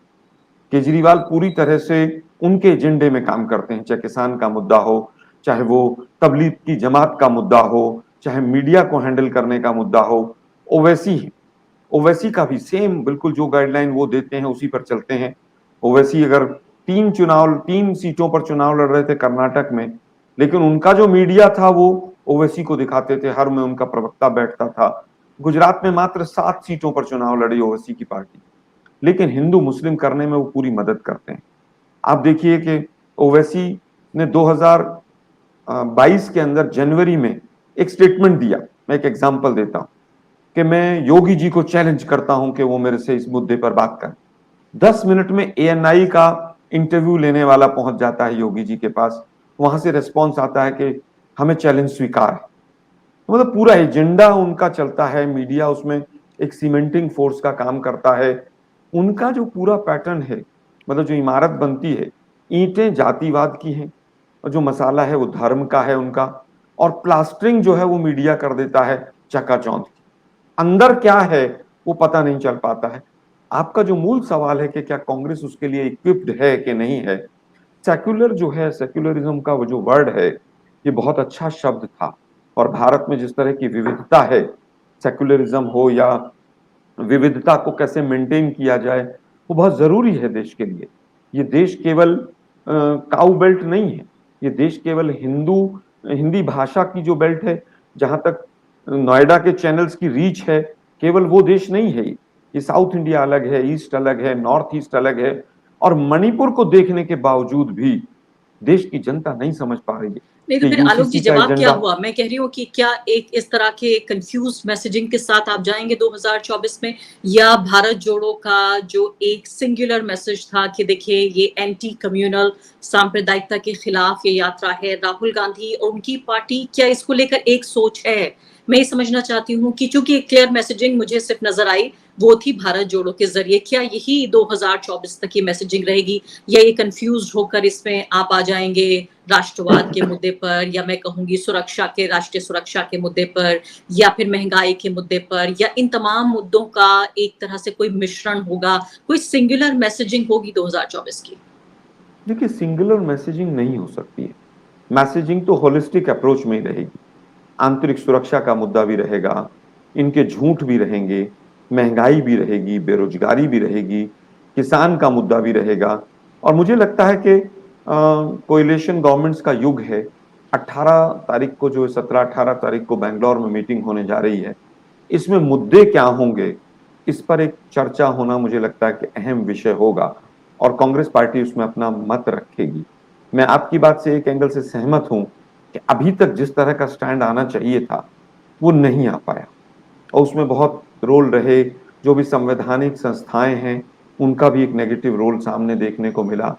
केजरीवाल पूरी तरह से उनके एजेंडे में काम करते हैं, चाहे किसान का मुद्दा हो, चाहे वो तबलीग की जमात का मुद्दा हो, चाहे मीडिया को हैंडल करने का मुद्दा हो। ओवैसी है, ओवैसी का भी सेम बिल्कुल जो गाइडलाइन वो देते हैं उसी पर चलते हैं। ओवैसी अगर 3 सीटों पर चुनाव लड़ रहे थे कर्नाटक में, लेकिन उनका जो मीडिया था वो ओवैसी को दिखाते थे, हर में उनका प्रवक्ता बैठता था। गुजरात में मात्र 7 सीटों पर चुनाव लड़ी ओवैसी की पार्टी, लेकिन हिंदू मुस्लिम करने में वो पूरी मदद करते हैं। आप देखिए कि ओवैसी ने 2022 के अंदर जनवरी में एक स्टेटमेंट दिया, मैं एक एग्जांपल देता हूं कि मैं योगी जी को चैलेंज करता हूं कि वो मेरे से इस मुद्दे पर बात करें। 10 मिनट में एएनआई का इंटरव्यू लेने वाला पहुंच जाता है योगी जी के पास, वहां से रिस्पॉन्स आता है कि हमें चैलेंज स्वीकार है। मतलब पूरा एजेंडा उनका चलता है, मीडिया उसमें एक सीमेंटिंग फोर्स का काम करता है। उनका जो पूरा पैटर्न है, मतलब जो इमारत बनती है, ईंटें जातिवाद की हैं और जो मसाला है वो धर्म का है उनका, और प्लास्टरिंग जो है वो मीडिया कर देता है चकाचौंध की। अंदर क्या है वो पता नहीं चल पाता है। आपका जो मूल सवाल है कि क्या कांग्रेस उसके लिए इक्विप्ड है कि नहीं है, सेक्युलर जो है, सेक्युलरिज्म का वो जो वर्ड है ये बहुत अच्छा शब्द था, और भारत में जिस तरह की विविधता है, सेक्युलरिज्म हो या विविधता को कैसे मेंटेन किया जाए वो बहुत जरूरी है देश के लिए। ये देश केवल काउ बेल्ट नहीं है, ये देश केवल हिंदी भाषा की जो बेल्ट है, जहां तक नोएडा के चैनल्स की रीच है, केवल वो देश नहीं है। ये साउथ इंडिया अलग है, ईस्ट अलग है, नॉर्थ ईस्ट अलग है, और मणिपुर को देखने के बावजूद भी देश की जनता नहीं समझ पा रही है। नहीं तो फिर आलोक जी जवाब क्या हुआ? मैं कह रही हूँ कि क्या एक इस तरह के कंफ्यूज मैसेजिंग के साथ आप जाएंगे 2024 में, या भारत जोड़ो का जो एक सिंगुलर मैसेज था कि देखिए ये एंटी कम्युनल सांप्रदायिकता के खिलाफ ये यात्रा है, राहुल गांधी और उनकी पार्टी क्या इसको लेकर एक सोच है? मैं ये समझना चाहती हूँ कि चूंकि एक क्लियर मैसेजिंग मुझे सिर्फ नजर आई वो थी भारत जोड़ो के जरिए, क्या यही 2024 तक की मैसेजिंग रहेगी, या ये कंफ्यूज होकर इसमें आप आ जाएंगे राष्ट्रवाद के मुद्दे पर, या मैं कहूंगी सुरक्षा के, राष्ट्रीय सुरक्षा के मुद्दे पर, या फिर महंगाई के मुद्दे पर, या इन तमाम मुद्दों का एक तरह से कोई मिश्रण होगा, कोई सिंगुलर मैसेजिंग होगी 2024 की? देखिए, सिंगुलर मैसेजिंग नहीं हो सकती है। मैसेजिंग तो होलिस्टिक अप्रोच में ही रहेगी। आंतरिक सुरक्षा का मुद्दा भी रहेगा, इनके झूठ भी रहेंगे, महंगाई भी रहेगी, बेरोजगारी भी रहेगी, किसान का मुद्दा भी रहेगा। और मुझे लगता है कि कोएलिशन गवर्नमेंट्स का युग है। 18 तारीख को, जो 17-18 तारीख को बेंगलोर में मीटिंग होने जा रही है, इसमें मुद्दे क्या होंगे इस पर एक चर्चा होना मुझे लगता है कि अहम विषय होगा, और कांग्रेस पार्टी उसमें अपना मत रखेगी। मैं आपकी बात से एक एंगल से सहमत हूं कि अभी तक जिस तरह का स्टैंड आना चाहिए था वो नहीं आ पाया, और उसमें बहुत रोल रहे जो भी संवैधानिक संस्थाएं हैं उनका भी एक नेगेटिव रोल सामने देखने को मिला।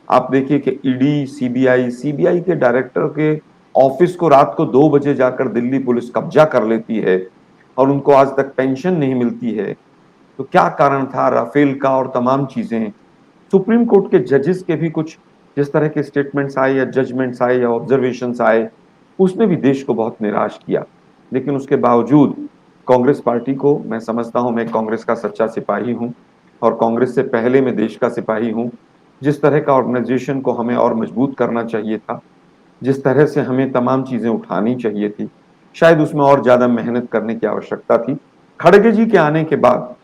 आप देखिए कि ईडी, सीबीआई के डायरेक्टर के ऑफिस को रात को 2 बजे जाकर दिल्ली पुलिस कब्जा कर लेती है और उनको आज तक पेंशन नहीं मिलती है। तो क्या कारण था? राफेल का और तमाम चीजें। सुप्रीम कोर्ट के जजेस के भी कुछ जिस तरह के स्टेटमेंट्स आए या जजमेंट्स आए या ऑब्जर्वेशंस आए, उसने भी देश को बहुत निराश किया। लेकिन उसके बावजूद कांग्रेस पार्टी को मैं समझता हूं, मैं कांग्रेस का सच्चा सिपाही हूं और कांग्रेस से पहले मैं देश का सिपाही हूं। जिस तरह का ऑर्गेनाइजेशन को हमें और मजबूत करना चाहिए था, जिस तरह से हमें तमाम चीजें उठानी चाहिए थी, शायद उसमें और ज्यादा मेहनत करने की आवश्यकता थी। खड़गे जी के आने के बाद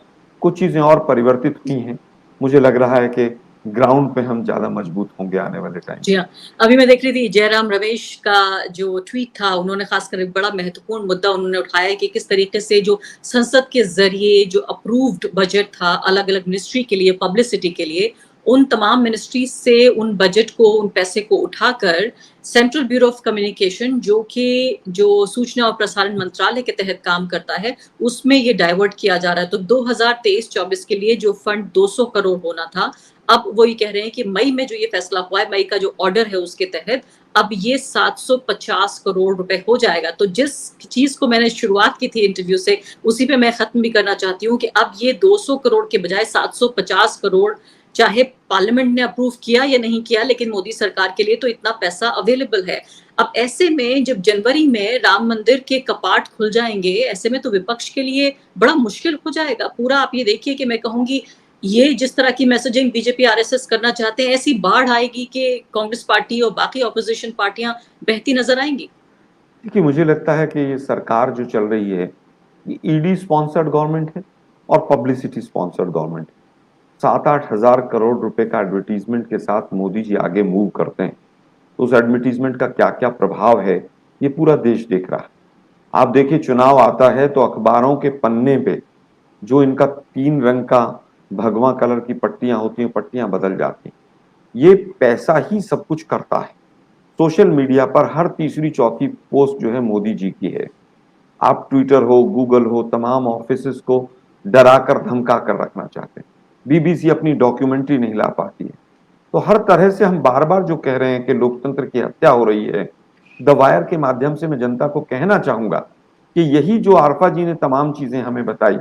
कुछ चीजें और परिवर्तित हुई हैं। मुझे लग रहा है कि ग्राउंड पे हम ज्यादा मजबूत होंगे आने वाले टाइम। जी हाँ, अभी मैं देख रही थी जयराम रमेश का जो ट्वीट था, उन्होंने खासकर एक बड़ा महत्वपूर्ण मुद्दा उन्होंने उठाया कि किस तरीके से जो संसद के जरिए जो अप्रूव्ड बजट था अलग अलग मिनिस्ट्री के लिए, पब्लिसिटी के लिए, उन तमाम मिनिस्ट्री से उन बजट को, उन पैसे को उठाकर सेंट्रल ब्यूरो ऑफ कम्युनिकेशन जो कि जो सूचना और प्रसारण मंत्रालय के तहत काम करता है, उसमें ये डाइवर्ट किया जा रहा है। तो 2023-24 के लिए जो फंड 200 करोड़ होना था, अब वो ये कह रहे हैं कि मई में जो ये फैसला हुआ है, मई का जो ऑर्डर है उसके तहत अब ये 750 करोड़ रुपए हो जाएगा। तो जिस चीज को मैंने शुरुआत की थी इंटरव्यू से, उसी पे मैं खत्म भी करना चाहती हूँ कि अब ये 200 करोड़ के बजाय 750 करोड़, चाहे पार्लियामेंट ने अप्रूव किया या नहीं किया, लेकिन मोदी सरकार के लिए तो इतना पैसा अवेलेबल है। अब ऐसे में जब जनवरी में राम मंदिर के कपाट खुल जाएंगे, ऐसे में तो विपक्ष के लिए बड़ा मुश्किल हो जाएगा पूरा। आप ये देखिए कि मैं कहूंगी ये जिस तरह की मैसेजिंग बीजेपी आरएसएस करना चाहते हैं, ऐसी बाढ़ आएगी कि कांग्रेस पार्टी और बाकी ऑपोजिशन पार्टियां बहती नजर आएंगी। देखिए, मुझे लगता है कि ये सरकार जो चल रही है, ये ईडी स्पॉन्सर्ड गवर्नमेंट है और पब्लिसिटी स्पॉन्सर्ड गवर्नमेंट है। 7-8 हजार करोड़ रुपए का एडवर्टीजमेंट के साथ मोदी जी आगे मूव करते हैं, तो उस एडवर्टीजमेंट का क्या क्या प्रभाव है ये पूरा देश देख रहा है। आप देखिए, चुनाव आता है तो अखबारों के पन्ने पे जो इनका 3 रंग का भगवा कलर की पट्टियां होती हैं, पट्टियां बदल जाती हैं। ये पैसा ही सब कुछ करता है। सोशल मीडिया पर हर तीसरी चौथी पोस्ट जो है मोदी जी की है। आप ट्विटर हो, गूगल हो, तमाम ऑफिसेस को डरा कर धमका कर रखना चाहते हैं। बीबीसी अपनी डॉक्यूमेंट्री नहीं ला पाती है। तो हर तरह से हम बार बार जो कह रहे हैं कि लोकतंत्र की हत्या हो रही है, द वायर के माध्यम से मैं जनता को कहना चाहूंगा कि यही जो आरफा जी ने तमाम चीजें हमें बताई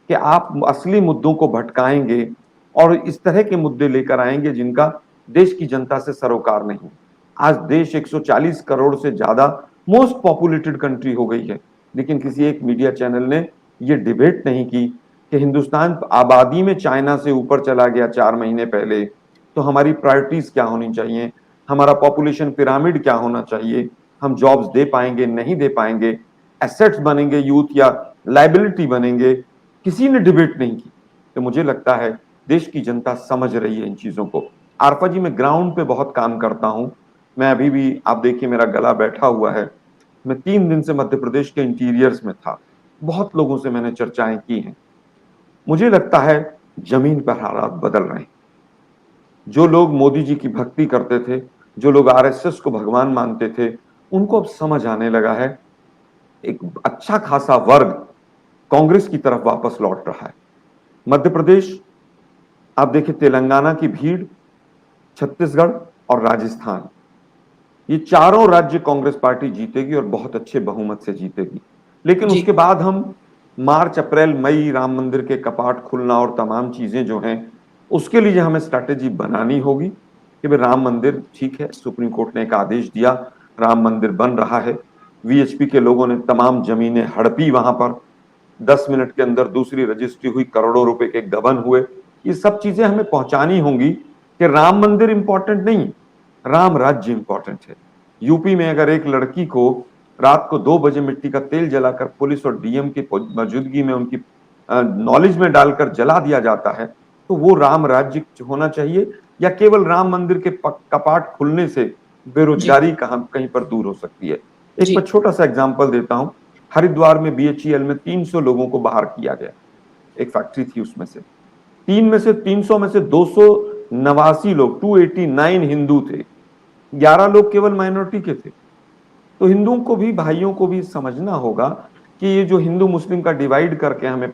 कि आप असली मुद्दों को भटकाएंगे और इस तरह के मुद्दे लेकर आएंगे जिनका देश की जनता से सरोकार नहीं। आज देश 140 करोड़ से ज्यादा मोस्ट पॉपुलेटेड कंट्री हो गई है, लेकिन किसी एक मीडिया चैनल ने ये डिबेट नहीं की कि हिंदुस्तान आबादी में चाइना से ऊपर चला गया 4 महीने पहले, तो हमारी प्रायोरिटीज क्या होनी चाहिए, हमारा पॉपुलेशन पिरामिड क्या होना चाहिए, हम जॉब्स दे पाएंगे नहीं दे पाएंगे, एसेट्स बनेंगे यूथ या लाइबिलिटी बनेंगे, किसी ने डिबेट नहीं की। तो मुझे लगता है देश की जनता समझ रही है इन चीजों को। आरफा जी, मैं ग्राउंड पे बहुत काम करता हूं। मैं अभी भी, आप देखिए मेरा गला बैठा हुआ है, मैं 3 दिन से मध्य प्रदेश के इंटीरियर्स में था। बहुत लोगों से मैंने चर्चाएं की हैं। मुझे लगता है जमीन पर हालात बदल रहे हैं। जो लोग मोदी जी की भक्ति करते थे, जो लोग आरएसएस को भगवान मानते थे, उनको अब समझ आने लगा है। एक अच्छा खासा वर्ग कांग्रेस की तरफ वापस लौट रहा है। मध्य प्रदेश, आप देखिए तेलंगाना की भीड़, छत्तीसगढ़ और राजस्थान, ये चारों राज्य कांग्रेस पार्टी जीतेगी और बहुत अच्छे बहुमत से जीतेगी। लेकिन उसके बाद हम मार्च, अप्रैल, मई राम मंदिर के कपाट खुलना और तमाम चीजें जो हैं, उसके लिए हमें स्ट्रैटेजी बनानी होगी कि भाई राम मंदिर ठीक है, सुप्रीम कोर्ट ने एक आदेश दिया, राम मंदिर बन रहा है। वीएचपी के लोगों ने तमाम जमीनें हड़पी, वहां पर 10 मिनट के अंदर दूसरी रजिस्ट्री हुई, करोड़ों रुपए के गबन हुए। ये सब चीजें हमें पहुंचानी होंगी कि राम मंदिर इंपॉर्टेंट नहीं, राम राज्य इंपॉर्टेंट है। यूपी में अगर एक लड़की को रात को 2 बजे मिट्टी का तेल जलाकर पुलिस और डीएम की मौजूदगी में उनकी नॉलेज में डालकर जला दिया जाता है, तो वो राम राज्य होना चाहिए या केवल राम मंदिर के कपाट खुलने से बेरोजगारी कहीं पर दूर हो सकती है। एक मैं छोटा सा एग्जांपल देता हूं। हरिद्वार में बीएचईएल में 300 लोगों को बाहर किया गया। एक फैक्ट्री थी, उसमें से 300 में से 289 लोग, 289 हिंदू थे, 11 लोग केवल माइनॉरिटी के थे। तो हिंदुओं को भी, भाइयों को भी समझना होगा कि ये जो हिंदू मुस्लिम का डिवाइड करके हमें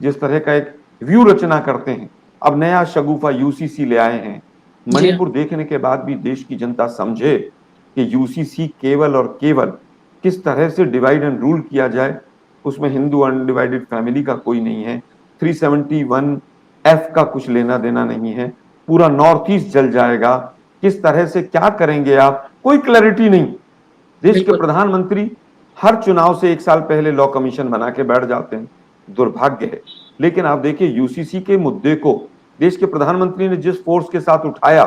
जिस तरह का एक व्यू रचना करते हैं, अब नया शगुफा यूसीसी ले आए हैं। मणिपुर देखने के बाद भी देश की जनता समझे कि यूसीसी केवल और केवल किस तरह से डिवाइड एंड रूल किया जाए, उसमें हिंदू अनडिवाइडेड फैमिली का कोई नहीं है, 371F का कुछ लेना देना नहीं है, पूरा नॉर्थ ईस्ट जल जाएगा। किस तरह से क्या करेंगे आप, कोई क्लैरिटी नहीं। देश के प्रधानमंत्री हर चुनाव से 1 साल पहले लॉ कमीशन बना के बैठ जाते हैं, दुर्भाग्य है। लेकिन आप देखिए यूसीसी के मुद्दे को देश के प्रधानमंत्री ने जिस फोर्स के साथ उठाया,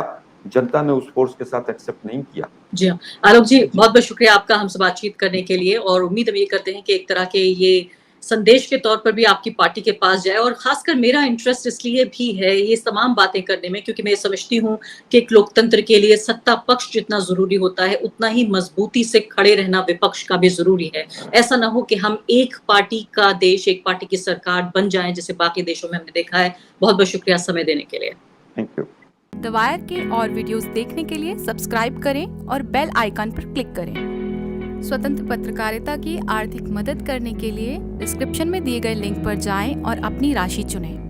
जनता ने उस फोर्स के साथ एक्सेप्ट नहीं किया। जी हाँ, आलोक जी बहुत बहुत शुक्रिया आपका हमसे बातचीत करने के लिए, और उम्मीद हम ये करते हैं कि एक तरह के ये संदेश के तौर पर भी आपकी पार्टी के पास जाए। और खासकर मेरा इंटरेस्ट इसलिए भी है ये तमाम बातें करने में, क्योंकि मैं समझती हूँ कि एक लोकतंत्र के लिए सत्ता पक्ष जितना जरूरी होता है, उतना ही मजबूती से खड़े रहना विपक्ष का भी जरूरी है। ऐसा ना हो कि हम एक पार्टी का देश, एक पार्टी की सरकार बन जाएं, जैसे बाकी देशों में हमने देखा है। बहुत बहुत शुक्रिया समय देने के लिए। Thank you. द वायर के और वीडियोस देखने के लिए सब्सक्राइब करें और बेल आइकन पर क्लिक करें। स्वतंत्र पत्रकारिता की आर्थिक मदद करने के लिए डिस्क्रिप्शन में दिए गए लिंक पर जाएं और अपनी राशि चुनें।